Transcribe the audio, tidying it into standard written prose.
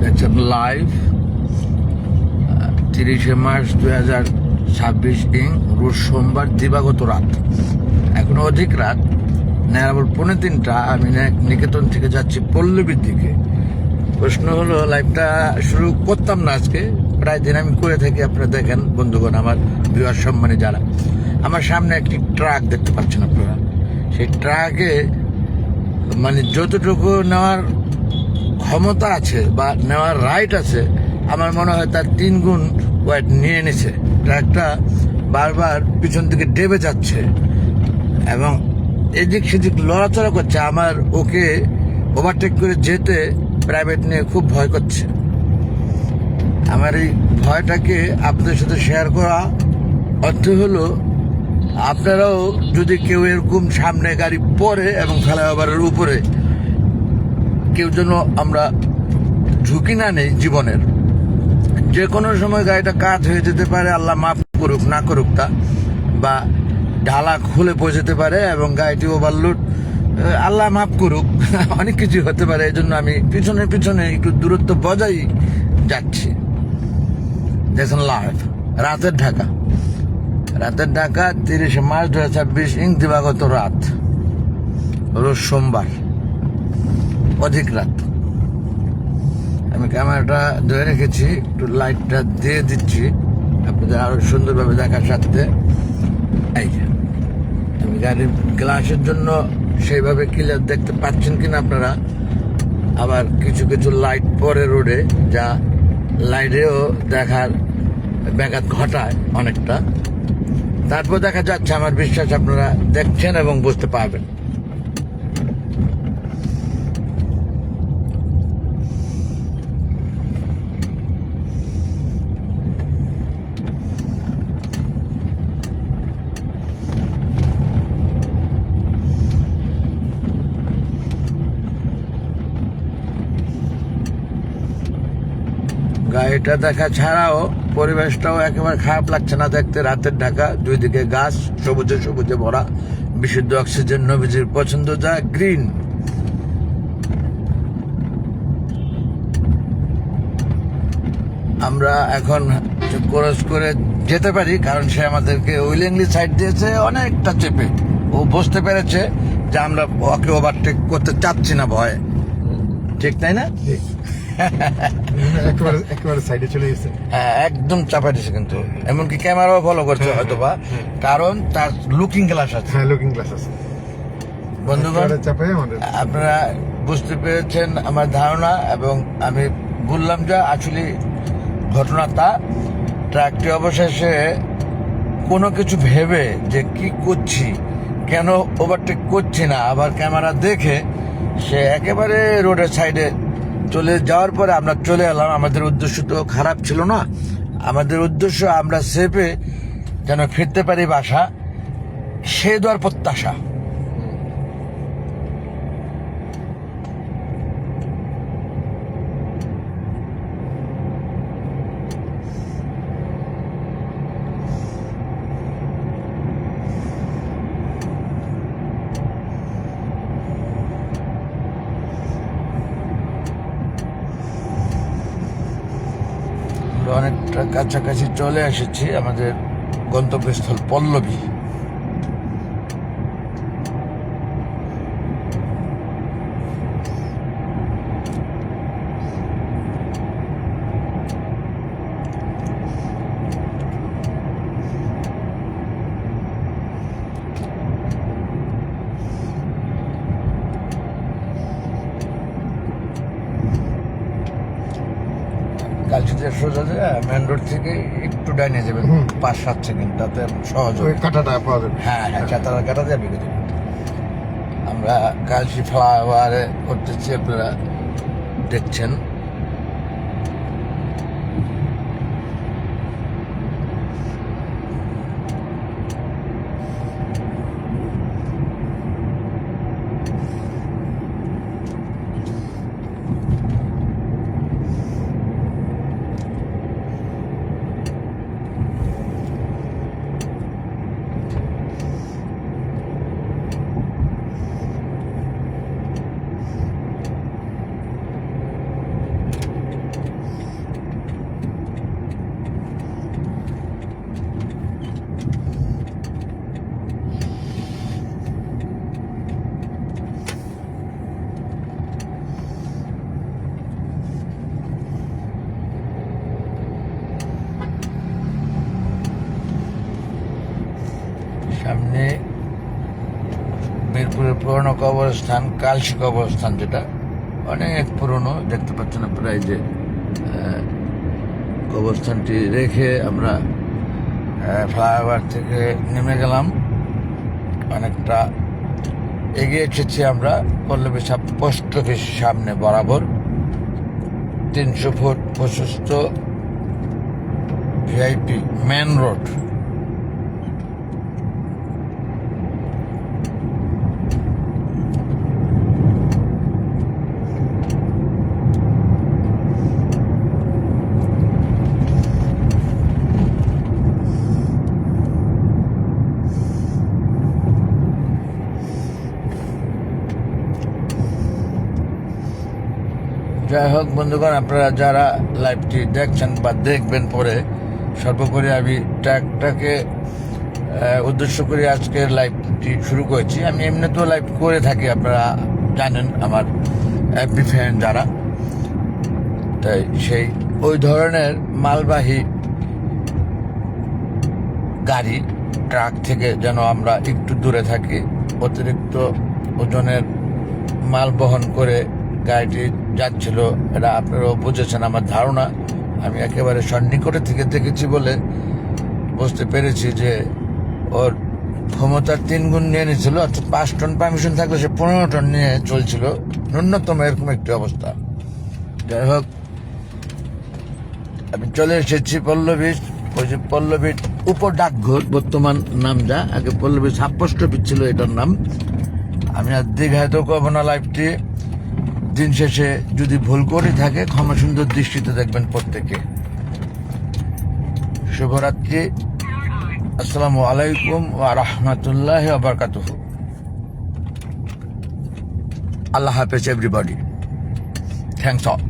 দেখছেন live 30শে March 2026 রোজ সোমবার দিবাগত রাত, এখনো অধিক রাত, নেয়ার 2:45। আমি নিকেতন থেকে যাচ্ছি পল্লবীর দিকে। প্রশ্ন হলো, লাইভটা শুরু করতাম না আজকে, প্রায় দিন আমি করে থাকি। আপনারা দেখেন বন্ধুগণ, আমার ভিউয়ার সম্মানী যারা, আমার সামনে একটি ট্রাক দেখতে পাচ্ছেন আপনারা। সেই ট্রাকে মানে যতটুকু নেওয়ার ক্ষমতা আছে বা নেওয়ার রাইট আছে, আমার মনে হয় তার 3 গুণ ওয়েট নিয়ে নিছে। ট্রাকটা বারবার পিছন দিকে ডেবে যাচ্ছে এবং এদিক সেদিক লড়াচড়া করছে। আমার ওকে ওভারটেক করে যেতে প্রাইভেট নিয়ে খুব ভয় করছে। আমার এই ভয়টাকে আপনাদের সাথে শেয়ার করা অর্থ হলো, আপনারাও যদি কেউ এরকম সামনে গাড়ি পড়ে এবং ফ্লাইওভারের উপরে কেউ যেন আমরা ঝুঁকি না নেই জীবনের। যে কোনো সময় গাড়িটা কাজ হয়ে যেতে পারে, আল্লাহ মাফ করুক না করুক তা, বা ঢালা খুলে পড়ে যেতে পারে এবং গাড়িটি ওভারলোড, আল্লাহ মাফ করুক, অনেক কিছু হতে পারে। এই জন্য আমি পিছনে পিছনে একটু দূরত্ব বজায় যাচ্ছি। দেখছেন লাইভ রাতের ঢাকা, 30শে মার্চ 2026 দিবাগত রাত, রোজ সোমবার, অধিক রাত। আমি ক্যামেরাটা ধরে রেখেছি, একটু লাইটটা দিয়ে দিচ্ছি আপনাদের আরো সুন্দরভাবে দেখার সাথে। এই যে আমি গাড়ির গ্লাসের জন্য সেইভাবে ক্লিয়ার দেখতে পাচ্ছেন কিনা আপনারা। আবার কিছু কিছু লাইট পরে রোডে, যা লাইটেও দেখার ব্যাঘাত ঘটায় অনেকটা। তারপর দেখা যাচ্ছে, আমার বিশ্বাস আপনারা দেখছেন এবং বুঝতে পারবেন। গাড়িটা দেখা ছাড়াও পরিবেশটাও একেবারে খারাপ লাগছে না দেখতে। রাতের ঢাকা, দুই দিকে গাছ, সবুজে সবুজে ভরা, বিশুদ্ধ অক্সিজেন, নবীজির পছন্দ যা গ্রিন। আমরা এখন ক্রস করে যেতে পারি, কারণ সে আমাদেরকে উইলিংলি সাইড দিয়েছে অনেকটা চেপে। ও বুঝতে পেরেছে যে আমরা ওকে ওভারটেক করতে চাচ্ছি না ভয়ে, ঠিক তাই না? একেবারে সাইডে চলে গেছে। হ্যাঁ, একদম চাপা দিছে, কিন্তু এমনকি ক্যামেরাও ফলো করছে হয়তো বা, কারণ তার লুকিং গ্লাস আছে। হ্যাঁ, লুকিং গ্লাস আছে। বন্ধুগণ, চাপে আপনারা বুঝতে পেরেছেন আমার ধারণা, এবং আমি বললাম যা আসলে ঘটনা তা। ট্রাকটি অবশেষে কোনো কিছু ভেবে যে কি করছি, কেন ওভারটেক করছি না, আবার ক্যামেরা দেখে সে একেবারে রোডের সাইডে চলে যাওয়ার পরে আমরা চলে এলাম। আমাদের উদ্দেশ্য তো খারাপ ছিল না, আমাদের উদ্দেশ্য আমরা সেফে যেন ফিরতে পারি বাসা, সে দেওয়ার প্রত্যাশা। অনেকটা কাছাকাছি চলে এসেছি আমাদের গন্তব্যস্থল পল্লবী। কালচিতে সোজা মেন রোড থেকে একটু ডাইনে যাবেন 5-7 সেকেন্ড, তাতে সহজ হবে। কাটাটা পাওয়া যাবে। হ্যাঁ হ্যাঁ, চাতারা কাটা যাবে। আমরা কালচি ফ্লাইওভারে করতেছি, আপনারা দেখছেন। কবরস্থান, কালসি কবরস্থান, যেটা অনেক পুরনো, দেখতে পাচ্ছেন আপনারা। এই যে কবরস্থানটি রেখে আমরা ফ্লাইওভার থেকে নেমে গেলাম, অনেকটা এগিয়ে এসেছি আমরা পল্লবী পোস্ট অফিস সামনে বরাবর। 300 ফুট প্রশস্ত ভিআইপি মেন রোড। যাই হোক বন্ধুগণ, আপনারা যারা লাইভটি দেখছেন বা দেখবেন পরে, সর্বোপরি আমি ট্র্যাকটাকে উদ্দেশ্য করে আজকের লাইভটি শুরু করেছি। আমি এমনিতেও লাইভ করে থাকি, আপনারা জানেন, আমার এফবি ফ্যান যারা। তাই সেই ওই ধরনের মালবাহী গাড়ি, ট্রাক থেকে যেন আমরা একটু দূরে থাকি। অতিরিক্ত ওজনের মাল বহন করে গাড়িটি যাচ্ছিল, এটা আপনারাও বুঝেছেন আমার ধারণা। আমি একেবারে সন্নিকটে থেকে দেখেছি বলে বুঝতে পেরেছি যে ওর ক্ষমতার 3 গুণ নিয়ে নিয়েছিল, অর্থাৎ 5 টন পারমিশন থাকলে সে 15 টন নিয়ে চলছিল ন্যূনতম, এরকম একটি অবস্থা। যাই হোক, আমি চলে এসেছি পল্লবী, ওই যে পল্লবীর উপর ডাকঘর বর্তমান নাম, যা আগে পল্লবী সাবপোস্ট অফিস ছিল এটার নাম। আমি আর দীর্ঘায়িত করবো না লাইভটি। দিন শেষে যদি ভুল করে থাকে ক্ষমা সুন্দর দৃষ্টিতে দেখবেন প্রত্যেকে। শুভরাত্রি, আসসালামু আলাইকুম ওয়া রাহমাতুল্লাহি ওয়া বারাকাতুহু। আল্লাহ হাফেজ এভরিবডি, থ্যাংকস অল।